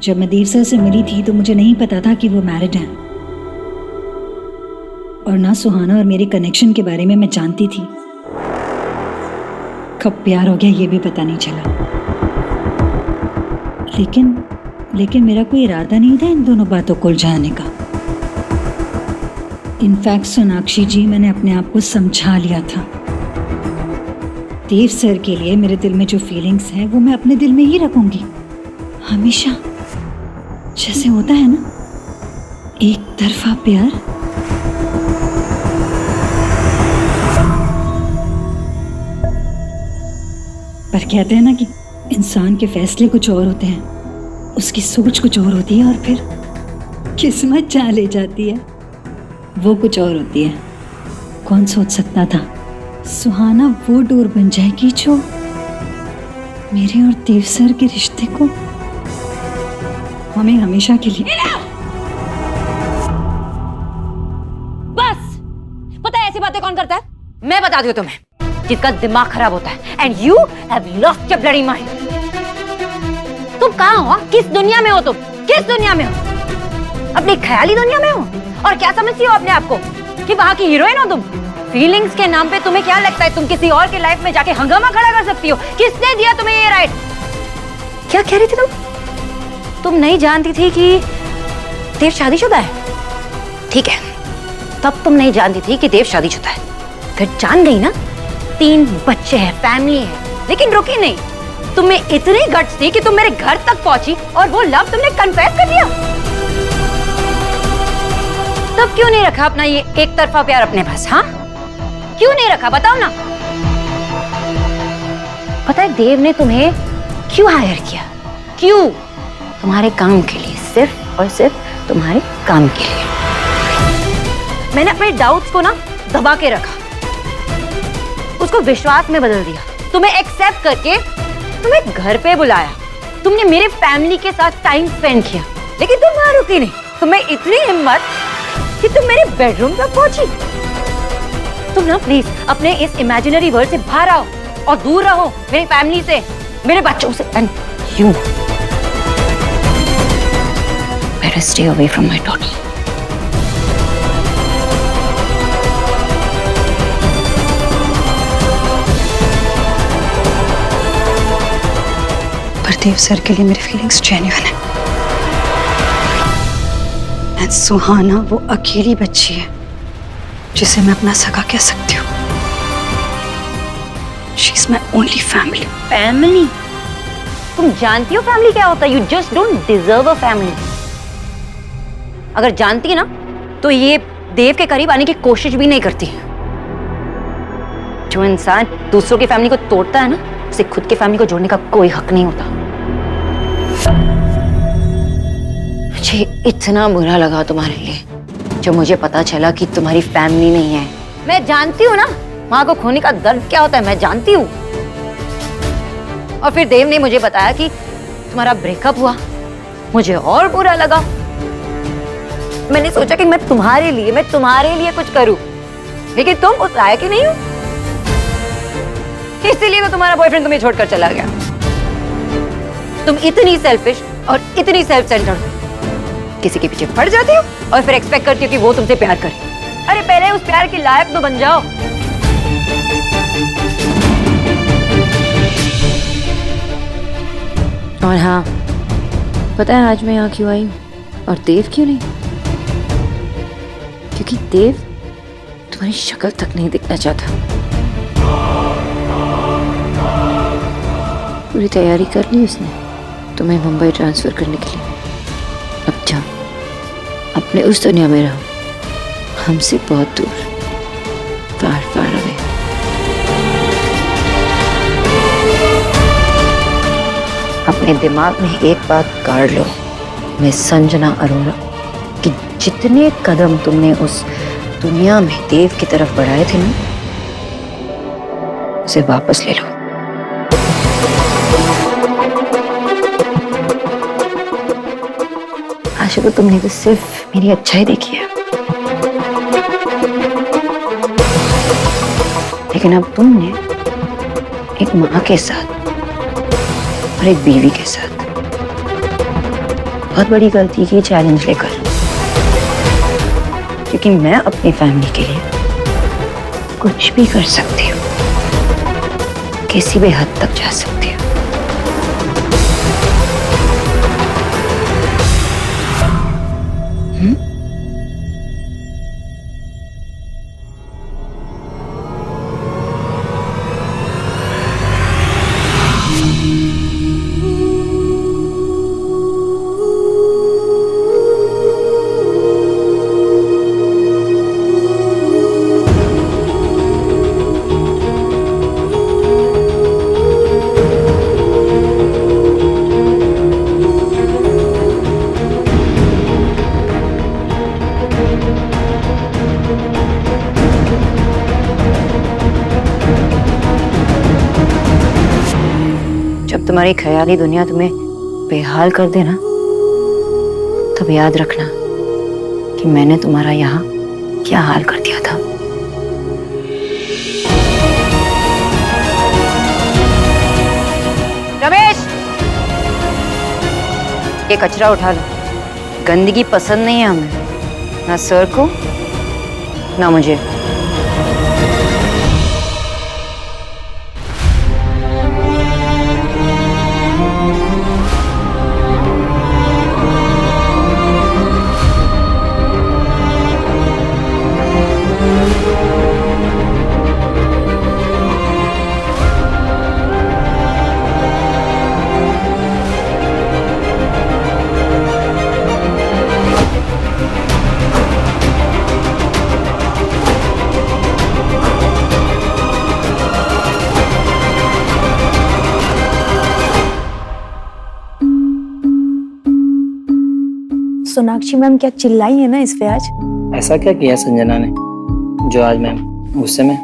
जब मैं देव सर से मिली थी तो मुझे नहीं पता था कि वो मैरिड हैं, और ना सुहाना और मेरे कनेक्शन के बारे में मैं जानती थी। कब प्यार हो गया ये भी पता नहीं चला। लेकिन मेरा कोई इरादा नहीं था इन दोनों बातों को उलझाने का। इनफैक्ट सोनाक्षी जी, मैंने अपने आप को समझा लिया था। देव सर के लिए मेरे दिल में जो फीलिंग्स हैं वो मैं अपने दिल में ही रखूंगी हमेशा, जैसे होता है ना एक तरफा प्यार। पर कहते हैं ना कि इंसान के फैसले कुछ और होते हैं, उसकी सोच कुछ और होती है, और फिर किस्मत जहाँ ले जाती है वो कुछ और होती है। कौन सोच सकता था सुहाना वो डोर बन जाएगी जो मेरे और देव सर के रिश्ते को हमें हमेशा के लिए। बस पता है ऐसी बातें कौन करता है? मैं बताती हूँ तुम्हें, जिसका दिमाग खराब होता है। And you have lost your bloody mind. तुम कहाँ हो? किस दुनिया में हो तुम? किस दुनिया में हो? अपनी ख्याली दुनिया में हो? और क्या समझती हो अपने आप को कि वहां की हीरोइन हो तुम? फीलिंग्स के नाम पे तुम्हें क्या लगता है तुम किसी और की लाइफ में जाके हंगामा खड़ा कर सकती हो? किसने दिया तुम्हें ये राइट? क्या कह रही थी तुम? तुम नहीं जानती थी कि देव शादीशुदा है? ठीक है, तब तुम नहीं जानती थी कि देव शादीशुदा है। फिर जान गई ना, 3 बच्चे हैं, फैमिली है। लेकिन रुकी नहीं, तुम्हें इतनी गट्स थी कि तुम मेरे घर तक पहुंची और वो लव तुमने कन्फेस कर दिया। तब क्यों नहीं रखा अपना ये एक तरफा प्यार अपने पास? हाँ, क्यों नहीं रखा बताओ ना। पता है देव ने तुम्हें क्यों हायर किया? क्यों? तुम्हारे काम के लिए, सिर्फ और सिर्फ तुम्हारे काम के लिए। मैंने अपने डाउट्स को ना दबा के रखा, उसको विश्वास में बदल दिया, तुम्हें एक्सेप्ट करके तुम्हें घर पे बुलाया, तुमने मेरे फैमिली के साथ टाइम स्पेंड किया। लेकिन तुम वहां रुकी नहीं, तुम्हें इतनी हिम्मत कि तुम मेरे बेडरूम तक पहुंची। तुम ना प्लीज अपने इस इमेजिनरी वर्ल्ड से बाहर आओ और दूर रहो मेरी फैमिली से, मेरे बच्चों से। And you better stay away from my daughter. पर देव सर के लिए मेरी फीलिंग्स जेन्युइन है। एंड सुहाना वो अकेली बच्ची है जिसे मैं अपना सगा कह सकती हूँ। She is my only family. Family? तुम जानती हो फैमिली क्या होता है? You just don't deserve a family. अगर जानती ना तो ये देव के करीब आने की कोशिश भी नहीं करती। जो इंसान दूसरों की फैमिली को तोड़ता है ना, उसे खुद की फैमिली को जोड़ने का कोई हक नहीं होता। मुझे इतना बुरा लगा तुम्हारे लिए जो मुझे पता चला कि तुम्हारी फैमिली नहीं है। मैं जानती हूँ ना माँ को खोने का दर्द क्या होता है, मैं जानती हूँ। और फिर देव ने मुझे बताया कि तुम्हारा ब्रेकअप हुआ, मुझे और बुरा लगा। मैंने सोचा कि मैं तुम्हारे लिए कुछ करूं, लेकिन तुम उस लायक ही नहीं हो। इसीलिए तो तुम्हारा बॉयफ्रेंड तुम्हें छोड़कर चला गया। तुम इतनी सेल्फिश और इतनी सेल्फ सेंटर्ड हो, किसी के पीछे पड़ जाते हो और फिर एक्सपेक्ट करती हो कि वो तुमसे प्यार करे। अरे पहले उस प्यार के लायक तो बन जाओ। और हाँ, पता है आज मैं यहाँ क्यों आई हूँ और देव क्यों नहीं? क्योंकि देव तुम्हारी शक्ल तक नहीं दिखना चाहता। पूरी तैयारी कर ली उसने तुम्हें मुंबई ट्रांसफर करने के लिए। अब जा, अपने उस दुनिया में रहो, हमसे बहुत दूर, फार फार अवे। अपने दिमाग में एक बात गाड़ लो, मैं संजना अरोरा, कि जितने कदम तुमने उस दुनिया में देव की तरफ बढ़ाए थे ना, उसे वापस ले लो। आशा तो तुमने तो सिर्फ मेरी अच्छाई देखी है, लेकिन अब तुमने एक माँ के साथ और एक बीवी के साथ बहुत बड़ी गलती की चैलेंज लेकर, क्योंकि मैं अपनी फैमिली के लिए कुछ भी कर सकती हूँ, किसी भी हद तक जा सकती हूँ। जब तुम्हारी ख्याली दुनिया तुम्हें बेहाल कर दे ना, तब याद रखना कि मैंने तुम्हारा यहाँ क्या हाल कर दिया था। रमेश, ये कचरा उठा लो। गंदगी पसंद नहीं है हमें, ना सर को ना मुझे। सोनाक्षी मैम क्या चिल्लाई है ना इस पे आज? ऐसा क्या किया संजना ने जो आज मैम गुस्से में?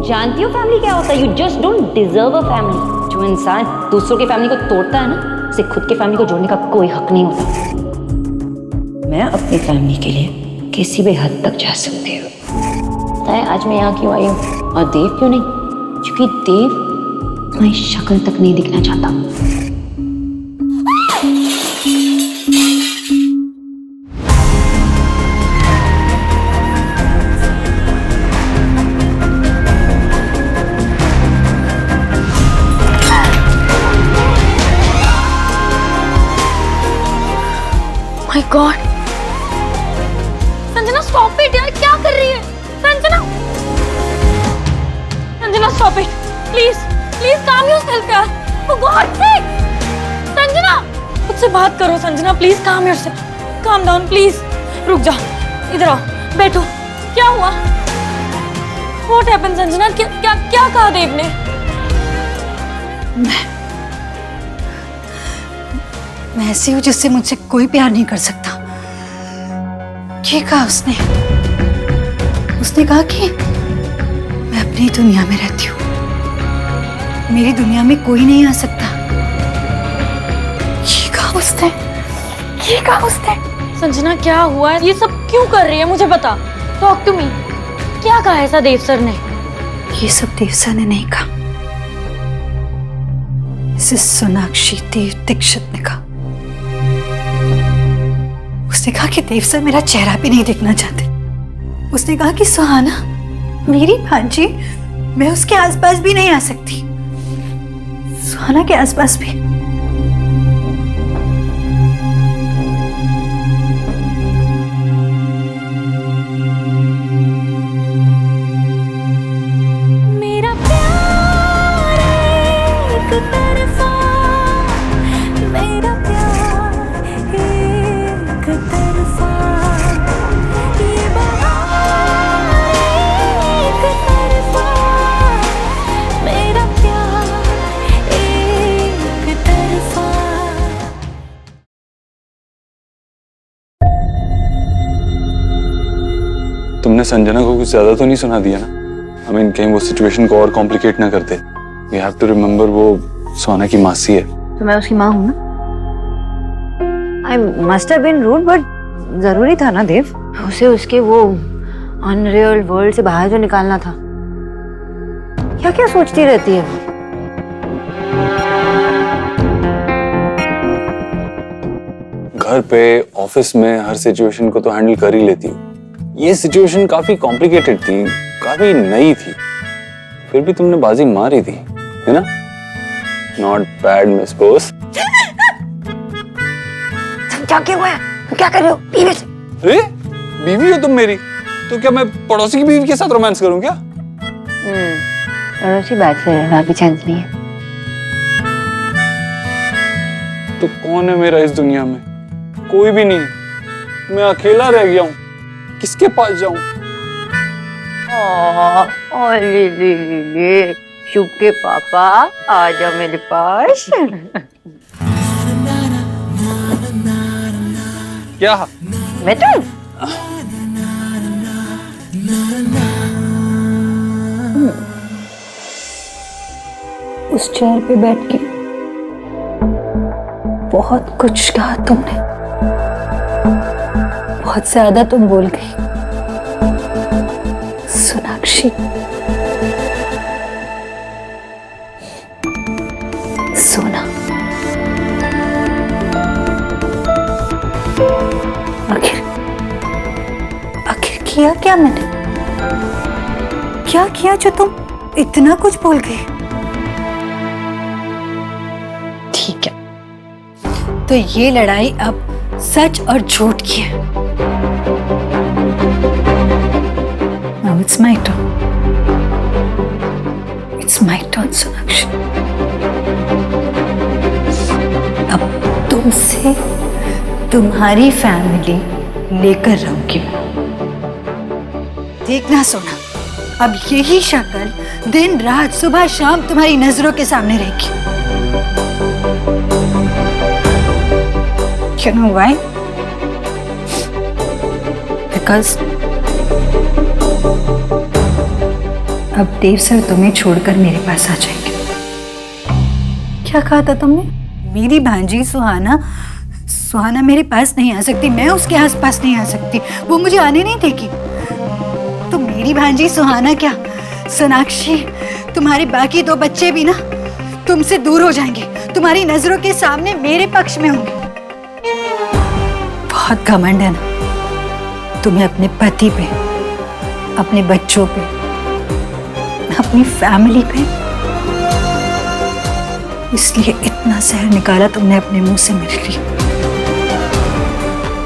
जानती हो फैमिली क्या होता है? You just don't deserve a family. जो इंसान दूसरों की फैमिली को तोड़ता है ना, उसे खुद की फैमिली को जोड़ने का कोई हक नहीं होता। मैं अपनी फैमिली के लिए किसी भी हद तक जा सकती हूँ। पता है आज मैं यहाँ क्यों आई हूँ और देव क्यों नहीं? क्योंकि देव तुम्हारी शक्ल तक नहीं दिखना चाहता। My God! Sanjana stop it यार, क्या कर रही है? Sanjana! Sanjana stop it! Please, please calm yourself यार. For God's sake! संजना! मुझसे बात करो Sanjana, please calm yourself. Calm down please. रुक जा, इधर आओ, बैठो. क्या हुआ? What happened Sanjana? क्या कहा देव ने? मैं ऐसी हूँ जिससे मुझसे कोई प्यार नहीं कर सकता। ये कहा उसने कहा कि मैं अपनी दुनिया में रहती हूँ, मेरी दुनिया में कोई नहीं आ सकता। ये कहा उसने। संजना क्या हुआ है? ये सब क्यों कर रही है? मुझे बता। Talk to me. क्या कहा ऐसा देव सर ने? ये सब देव सर ने नहीं कहा, इसे सोनाक्षी देव दीक्षित ने कहा। उसने कहा कि देव सर मेरा चेहरा भी नहीं देखना चाहते। उसने कहा कि सुहाना मेरी भांजी, मैं उसके आसपास भी नहीं आ सकती, सुहाना के आसपास भी। मेरा प्यार एक तरफा, मेरा प्यार एक तरफा, ये बहार एक तरफा, मेरा प्यार एक तरफा। तुमने संजना को कुछ ज्यादा तो नहीं सुना दिया ना? I mean, कहीं वो सिचुएशन को और कॉम्प्लिकेट ना करते। You have to remember वो सोना की मासी है। तो मैं उसकी माँ हूँ ना। I must have been rude, but जरूरी था ना देव, उसे उसके वो अनरियल वर्ल्ड से बाहर जो निकालना था। क्या क्या सोचती रहती है वो? घर पे, ऑफिस में हर सिचुएशन को तो हैंडल कर ही लेती हूँ। ये सिचुएशन काफी कॉम्प्लिकेटेड थी, काफी नई थी, फिर भी तुमने बाजी मारी थी, है ना? Not bad miss boss. क्या क्या हुआ है? क्या कर रहे हो? बीवी से? अरे बीवी हो तुम मेरी, तो क्या मैं पड़ोसी की बीवी के साथ रोमांस करूं क्या? पड़ोसी बैचलर है, वहाँ भी चांस नहीं है। तो कौन है मेरा इस दुनिया में? कोई भी नहीं। मैं अकेला रह गया हूँ, किसके पास जाऊं? ले शुभ के पापा आ जाओ मेरे पास। क्या? मैं तो उस चेयर पे बैठ के बहुत कुछ कहा तुमने, बहुत ज्यादा तुम बोल गई सोनाक्षी। सोना, आखिर किया क्या मैंने? क्या किया जो तुम इतना कुछ बोल गई? ठीक है, तो ये लड़ाई अब सच और झूठ की है। Now it's my turn. It's my turn, Sonakshi. अब तुमसे तुम्हारी फैमिली लेकर रहूंगी मैं। देखना सोना, अब यही शक्ल दिन रात सुबह शाम तुम्हारी नजरों के सामने रहेगी। You know why? Because अब देव सर तुम्हें छोड़कर मेरे पास आ जाएंगे। क्या कहा था तुमने? मेरी भांजी सुहाना, सुहाना मेरे पास नहीं आ सकती, मैं उसके आसपास नहीं आ सकती, वो मुझे आने नहीं देगी। तो मेरी भांजी सुहाना क्या, सोनाक्षी, तुम्हारे बाकी दो बच्चे भी ना तुमसे दूर हो जाएंगे, तुम्हारी नजरों के सामने मेरे पक्ष में होंगे। बहुत घमंड है ना तुम्हें अपने पति पे, अपने बच्चों पे, अपनी फैमिली पे। इसलिए इतना जहर निकाला तुमने अपने मुंह से मेरे लिए।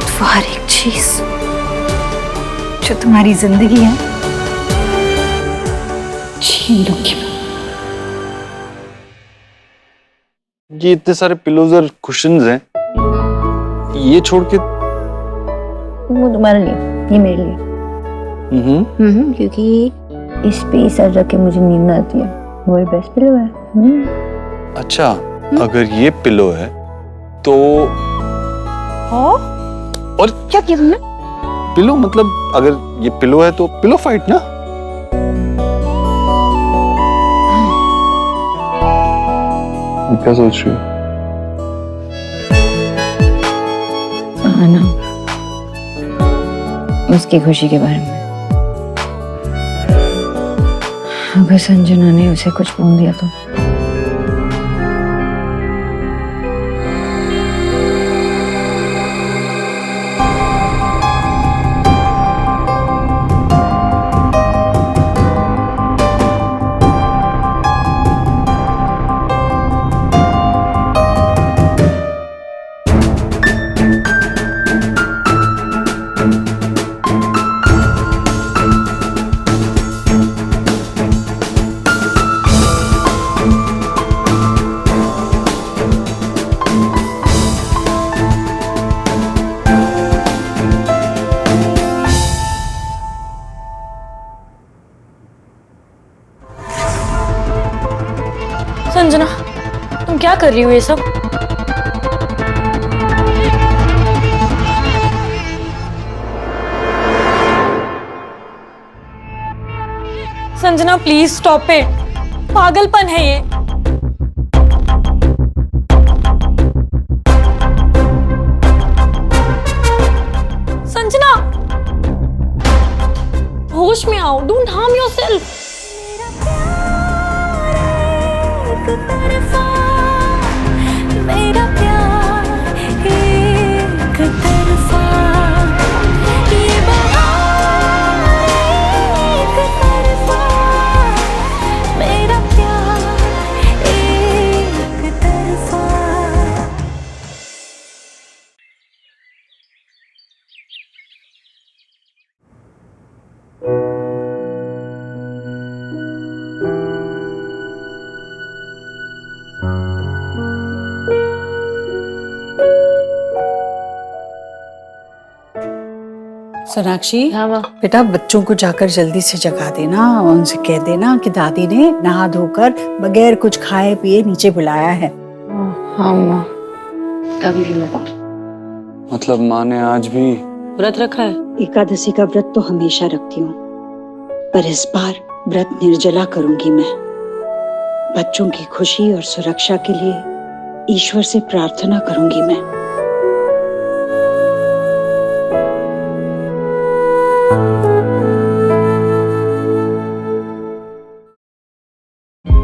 तो हर एक चीज जो तुम्हारी जिंदगी है छीन लूंगी मैं। ये इतने सारे पिलोज और कुशन्स हैं, ये छोड़ के। वो तुम्हारे लिए, ये मेरे लिए। क्योंकि इस पे सर रख के मुझे नींद आती है, वो बेस्ट पिलो है। अच्छा, अगर ये पिलो है तो और क्या किया तुमने? पिलो मतलब अगर ये पिलो है तो पिलो फाइट ना। क्या सोच रही हो? ना उसकी खुशी के बारे में। अगर संजना ने उसे कुछ बोल दिया तो संजना, तुम क्या कर रही हो ये सब? संजना प्लीज स्टॉप इट, पागलपन है ये। संजना, होश में आओ, डोंट हार्म योरसेल्फ। मेरा प्यार एक तरफा, ये बहार एक तरफा, मेरा प्यार एक तरफा। सोनाक्षी, बेटा बच्चों को जाकर जल्दी से जगा देना और उनसे कह देना कि दादी ने नहा धोकर बगैर कुछ खाए पिए नीचे बुलाया है। हाँ माँ, मतलब माँ ने आज भी व्रत रखा है? एकादशी का व्रत तो हमेशा रखती हूँ, पर इस बार व्रत निर्जला करूंगी मैं। बच्चों की खुशी और सुरक्षा के लिए ईश्वर से प्रार्थना करूंगी मैं।